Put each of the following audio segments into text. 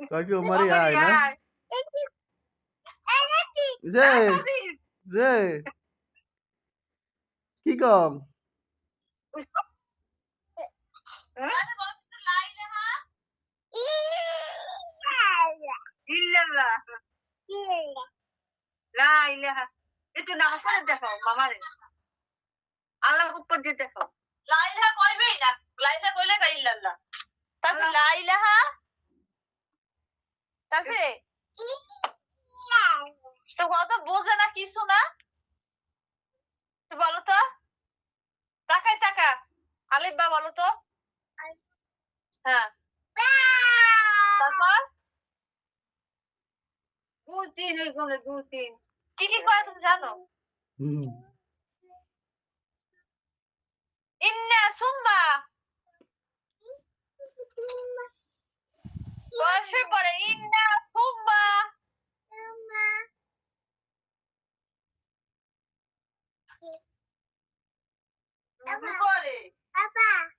কয় কি ওমারি আয় না যে যে কি কম একটু নাম করে দেখো মামারে আল্লাহ উপর দিয়ে দেখো লাইলাহা কইবেই না লাইলাহা কইলে কা ইল্লাল্লাহ তারপর লাইলাহা তারপরে তো কত বোঝে না কিছু না বলো তো তাকাই তাকা আলিফ বা বলো তো হ্যাঁ তারপর 2 3 এই গুণে 2 3 কি কি কয় তুমি জানো ইন্না সুম্মা বর্ষে পরে ইন্না সুম্মা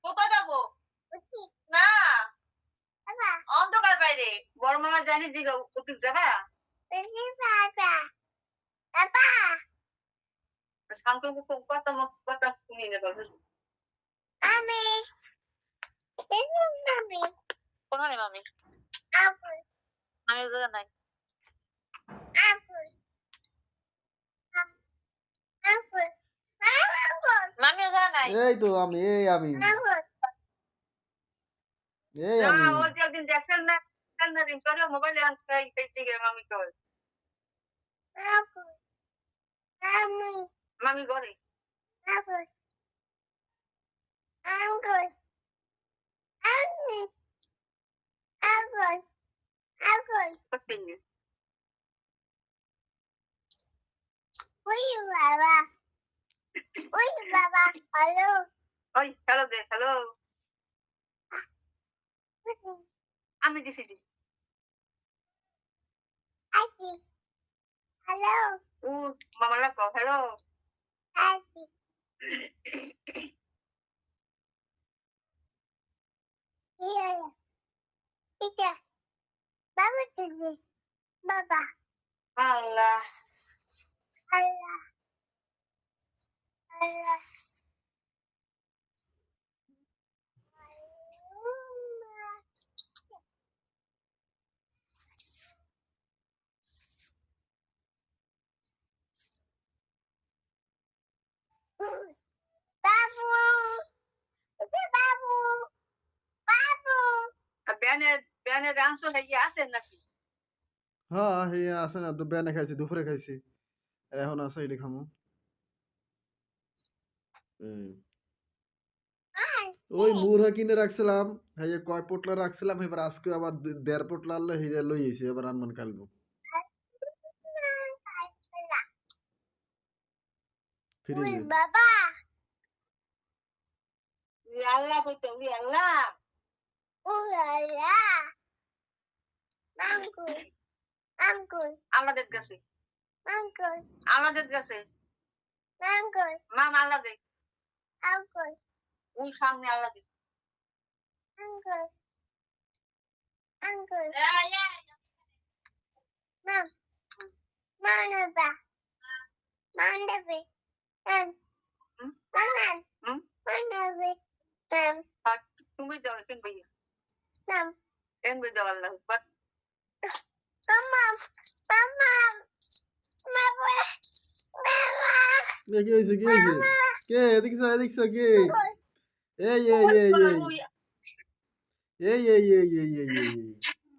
কোথায় যাবো না অন্ধকার বাইরে বড় মামা জানি দিগা কোথায় যাবা শান্ত কথা কথা শুনি না আমি কোথায় মামি আমি জায়গা নাই মামি জায়গা নাই এই তো আমি আমি ও যে একদিন দেখছেন না দিন পরে মোবাইলে আনতে দিকে মামি কল মামি ঘরে ওই হ্যালো দে হ্যালো আমি দিছি দি হ্যালো ও মামা লাগো হ্যালো বাবা আল্লাহ আল্লাহ আল্লাহ বাবু বাবু বাবু ব্যানের অংশ হয়ে আছে নাকি হ্যাঁ হে আছে না বেনে খাইছি দুপুরে খাইছি এখন আছে এটি খামু ওই মুড়া কিনে রাখছিলাম হ্যাঁ কয় পোটলা রাখছিলাম এবার আজকে আবার 1.5 পোটলা আনলে হিরে লই এসে এবার আনমান কালগো ফ্রিজে বাবা আল্লাহ কইতো আল্লাহ ও আল্লাহ আঙ্কুল আঙ্কুল আমাদের কাছে আঙ্কুল আমাদের কাছে আঙ্কুল মাম আল্লাহ দে আঙ্কুল ওই সামনে আল্লাহ দে আঙ্কুল আঙ্কুল মাম মানবা মানবে মানবে তুমি দাও কেন ভাইয়া নাম কেন দাও আল্লাহ আকবার মামা মামা মামা কি হইছে কে এদিকছ কে এই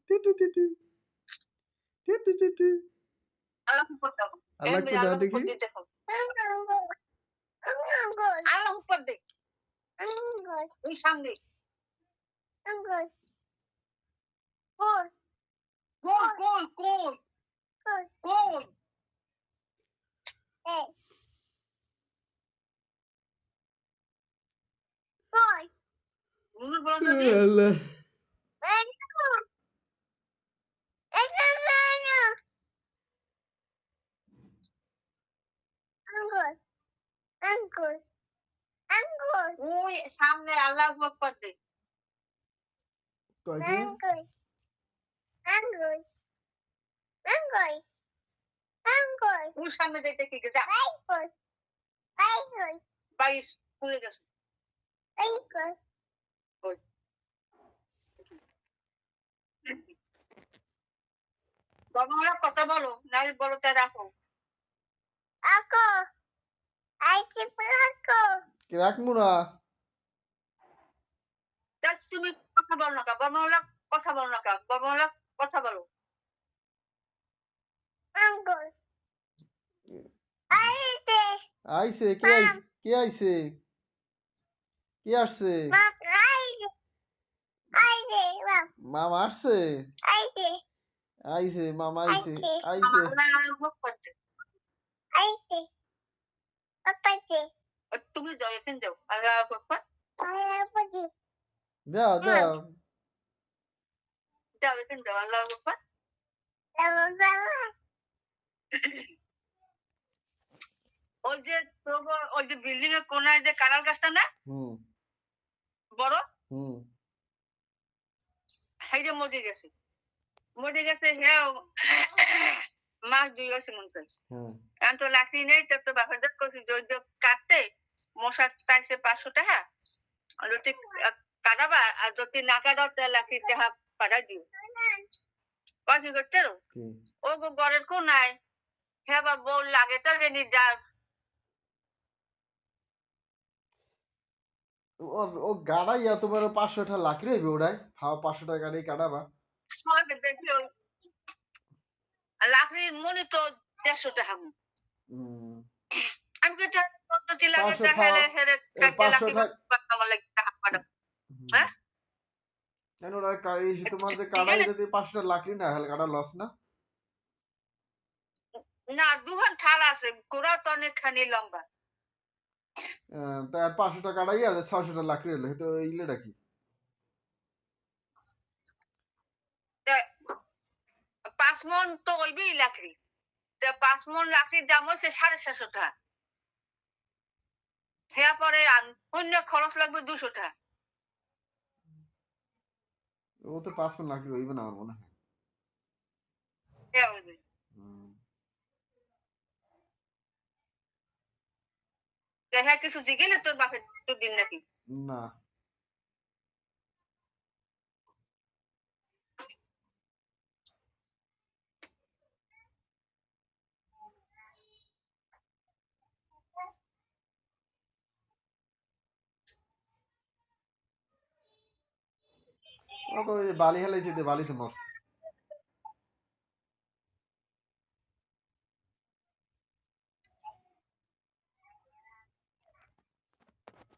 টু টু টু টু টু টু টু টু আল্লাহ উপর দাও আল্লাহ কো দাও দেখি আল্লাহ উপর দে ওই সামনে গোল গোল গোল গোল আল্লাহ সামনে আল্লাহ আকবার দে কয় কি তুমি সামনে যাইতে কি যা বাইশ ভুলে গেছো ওই। বাবা কথা বলো নাহলে বলো তা রাখো রাখবো না। তা তুমি কথা বলো না কা বাবা কথা বলো না কা বাবা কথা বলো আইছে কে আইছে কে আসছে মামা আসছে আইছে মামা আইছে আইছে মুখ করছে তুমি যাও এখানে যাও আল্লাহ আকবার দাও দাও যাও এখানে যাও আল্লাহ আকবার ওই যে ওই যে বিল্ডিং এর কোনায় যে কাঁঠাল গাছটা না হুম বড় হুম হাইরে মরে গেছে হ্যাঁ মাস 2 গেছে মনে হয় হ্যাঁ এখন তো লাকড়ি নেই তো বাপের দেখ করছি কাটতে মশা চাইছে 500 টাকা আর যদি কাটাবা আর যদি না কাটাও তাহলে লাকড়ি টাকা পাঠা দিও পাখি করতে কি ও গো ঘরের কোনায় হ্যাঁ বা বউ লাগে তো জানি যা ও গাড়াইয়া তোমার 500 টাকা লাকড়ি হইবে ওড়াই হাও 500 টাকা গাড়ি কাটাবা সবাইকে দেখি লাকড়ির মনি তো 150 টাকা হুম আমি কি পদ্ধতি লাগে 500 হেলে হেলে কাকে 500 লাকড়ি টাকা আমার লাগে টাকা পাঠাবো হ্যাঁ কেন ওরা তোমার যে কাড়াই এখানে যদি 500 টাকা লাকড়ি না হলে কাটা লস না না দুহান ঠাল আছে গোড়া তো অনেকখানি লম্বা তা 500 টাকা কাটাই আছে 600 টাকা লাকড়ি হলে তো ইলেটা কি তা 5 মন তো ওইবেই লাকড়ি তা 5 মন লাকড়ির দাম হচ্ছে 750 টাকা হ্যাঁ পরে অন্য খরচ লাগবে 200 টাকা ও তো 5 মণ লাকড়ি হইবে না আমার মনে হয় হ্যাঁ ওইবে হুম। হ্যাঁ কিছু জিগেলে তোর বাপের তোর দিন নাকি না ও তো ওই বালি হেলাইছে দিয়ে বালিতে মরছে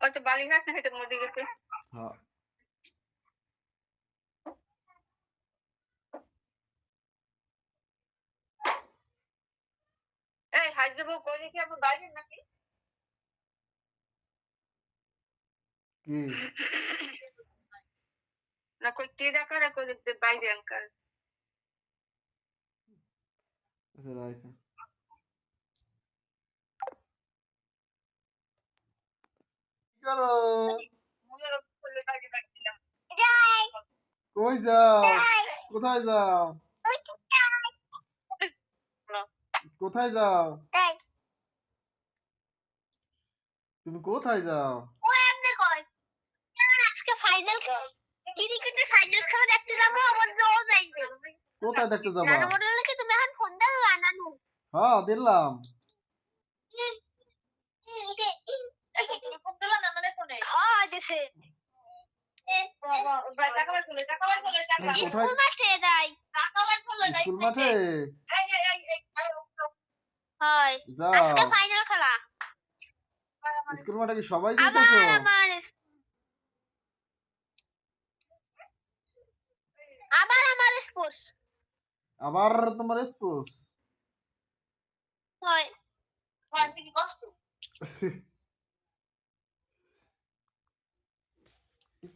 হয়তো বালিঘাট না হয়তো মরে গেছে হ্যাঁ এই হাজ দেবো কইলে কি আমার বাইরে নাকি কি না কই কে ডাকা রে কই বাইরে আঙ্কাল আচ্ছা রাইট কি করো কই যাও কোথায় যাও কোথায় যাও তুমি কোথায় যাও কোথায় দেখতে যাবা হ্যাঁ দিলাম কোথায় স্কুল মাঠে যাও স্কুল মাঠে কি সবাই যাইতেছো আবার তোমার স্পোর্টস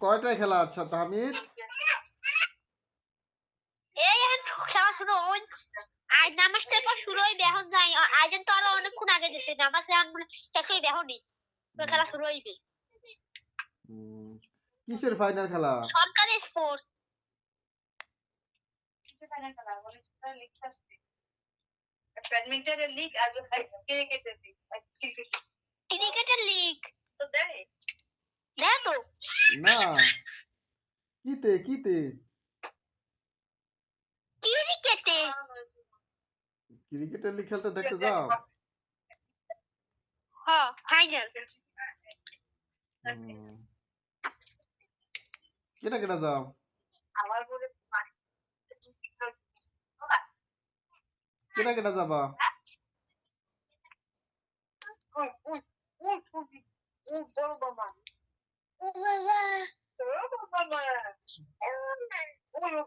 কয়টায় খেলা আচ্ছা তাহমিদ খেলা শুরু আজ নামাজটার পর শুরু হইবে এখন যাই আয়োজন তো আরো অনেকক্ষণ আগে দিছে নামাজ শেষ হইবে এখনই তো খেলা শুরু হইবে কিসের ফাইনাল খেলা সরকারি স্পোর্টস ব্যাডমিন্টনের লিগ আর ক্রিকেটের লিগ ক্রিকেটের লিগ তো দেয় দেখো না কিতে কিতে ক্রিকেটে ক্রিকেটের লিগ খেলতে দেখতে যাও হ্যাঁ ফাইনাল কেটা কেটা যাও আমার বলে কেটা কেটা যাবা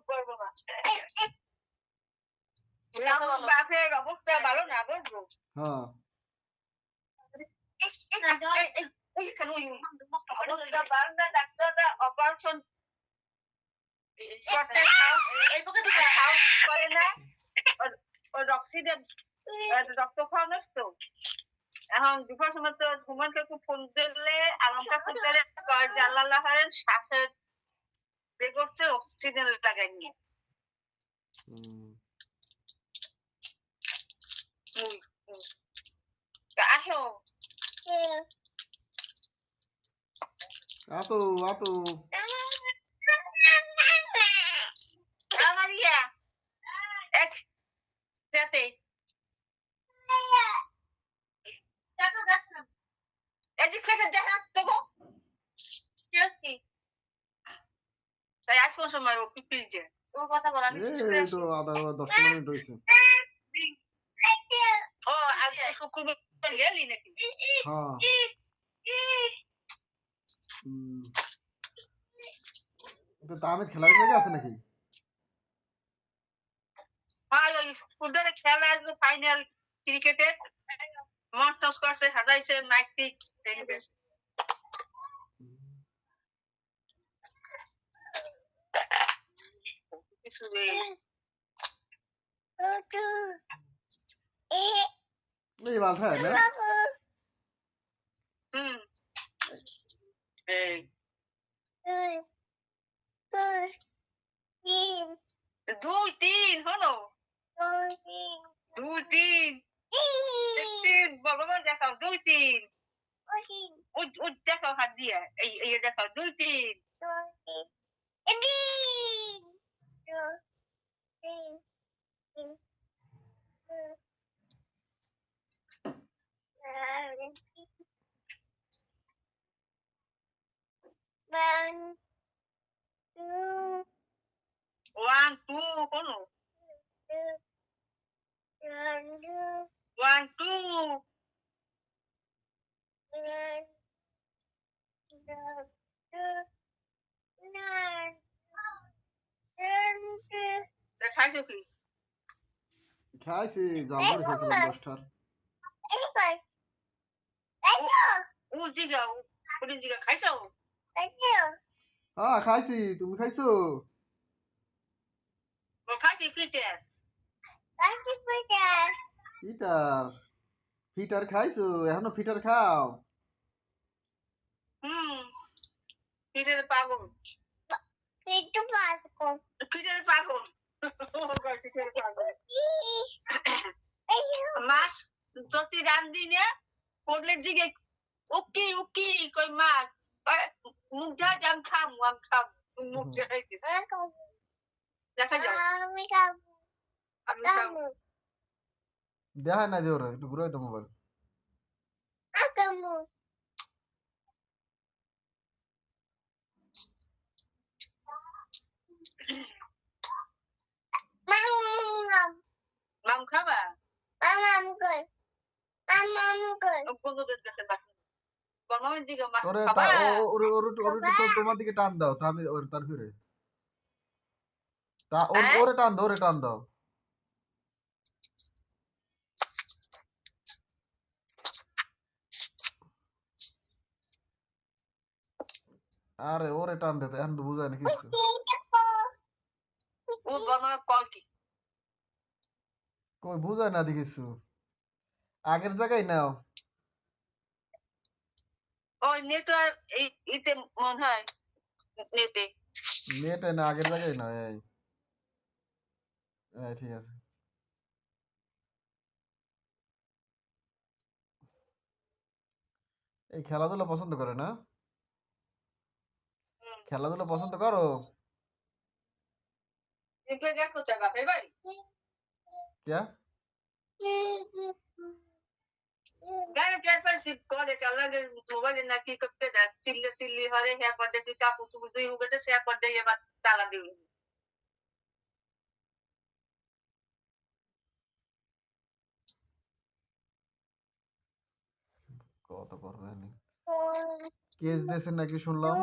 বড় বাবা বাপের অবস্থা ভালো না বুঝলো হ্যাঁ ডাক্তাররা অপারেশন করতে সাহস করে না রক্ত খাওয়ানোর তো এখন দুপুর সময় তো ঘুমাতে খুব ফোন দিলে আলমকা ফোন দিলে জাল্লাহ হারেন শ্বাসের বে করছে অক্সিজেন লাগাই নিয়ে আসো আতো আতো আমার ইয়া এক যাতে এডুকেশন দেখা তো গো কি তাই আজ কোন সময় ও পিপিল যে ও কথা বলা আমি এই তো আধা 10 মিনিট হইছে ও আজ শুক্রবার গেলি নাকি হ্যাঁ তো তাহলে খেলার জায়গা আছে নাকি হ্যাঁ ওই স্কুলের খেলা আছে ফাইনাল ক্রিকেটের মঞ্চ করছে সাজাইছে মাইক কিছু এই বালটা না দুই তিন হলো দুই তিন ভগবান দেখাও দুই তিন ওই দেখাও হাত দিয়ে এই দেখাও দুই তিন ওয়ান টু হলো ওয়ান টু খাইছো কি খাইছি জামুর খাইছিলাম 10টার ও জিগা ওদিন জিগা খাইছো হ্যাঁ খাইছি তুমি খাইছো ও খাইছি ফিচার ফিটার ফিটার খাইছো এখনো ফিটার খাও ফিচার পাগল ফিচার পাগল মাছ যদি রান্ধি না পড়লের দিকে উকি উকি কই মাছ মুখ ধা আমি খামু মুখ দেখা যাও আমি খামু দেখা না যে ওরা একটু ঘুরাই তো মোবাইল মাম খাবা বন্ধুদের কাছে বাকি বর্মামের দিকে মাছ ওরে খাবা ওরে ওরে তোমার দিকে টান দাও তা আমি ওরে তার ফিরে তা ওরে টান দাও আরে ওরে টান দে এখন তো বুঝায় না কিছু ও বর্মামে কল কি কই বুঝায় না দি কিছু আগের জায়গায় নাও ওই নেটওয়ার্ক ইতে মনে হয় নেটে নেটে না আগের জায়গায় নাও এই ঠিক আছে এই খেলাধুলা পছন্দ করে না? হুম। খেলাধুলা পছন্দ করো? কিন্তু দেখো তো বাপের বাড়ি ক্যা? গায়ে টের পাইছি করে চালাকে মোবাইলে না কি করতে না চিল্লি হরে হ্যাঁ পদে পিতা পুসু দুই উগতে সে পদে এবার তালা দিল কত করবে নি? কেস দিয়েছেন নাকি শুনলাম?